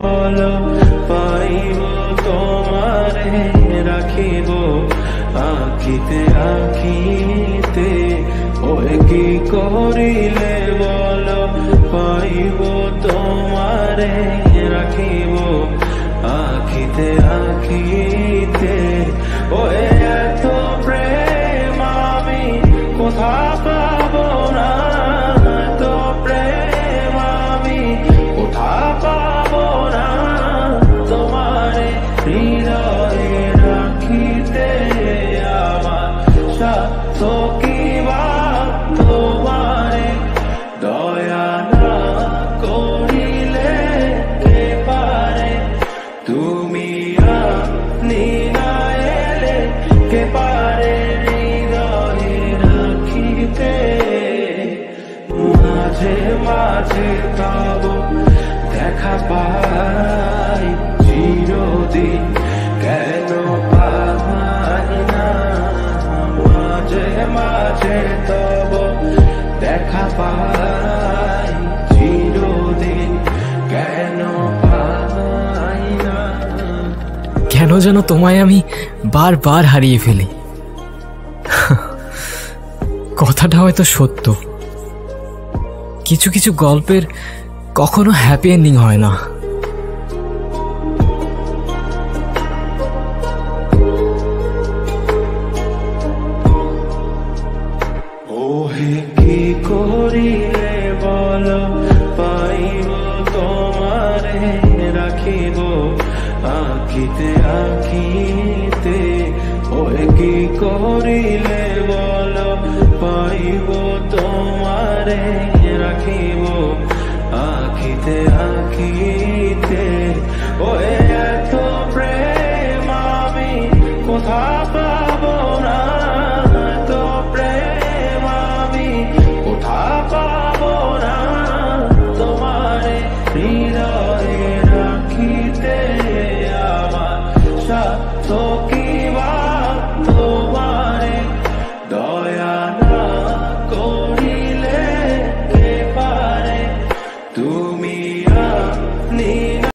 বলো পাইব তোমারে রাখিব আখিতে আখিতে। ওই কি করিলে বলো পাইব তোমারে রাখিব আখিতে আখিতে। ওই এত প্রেম আমি কোথা পাবো না, এত প্রেম আমি কোথা পাবো না। তোমারে হৃদয়ে রাখিতে আমার সাধ্য কি বা তোমারে দয়া না করিলে কে পারে। তুমি আপনি না এলে কে পারে হৃদয়ে রাখিতে। মাঝে মাঝে তব দেখা পাই চিরদিন কেন পাই না। মাঝে মাঝে তব দেখা পাই চিরদিন কেন পাই না। কেন যেন তোমায় আমি বারবার হারিয়ে ফেলি। কথাটা হয়তো সত্য, কিছু কিছু গল্পের কখনো হ্যাপি এন্ডিং হয় না। ওহে কি করিলে বলো পাইব তোমারে রাখিব আখিতে আখিতে। ওহে কি করিলে বলো পাইব তোমারে রাখিব আখিতে আখিতে।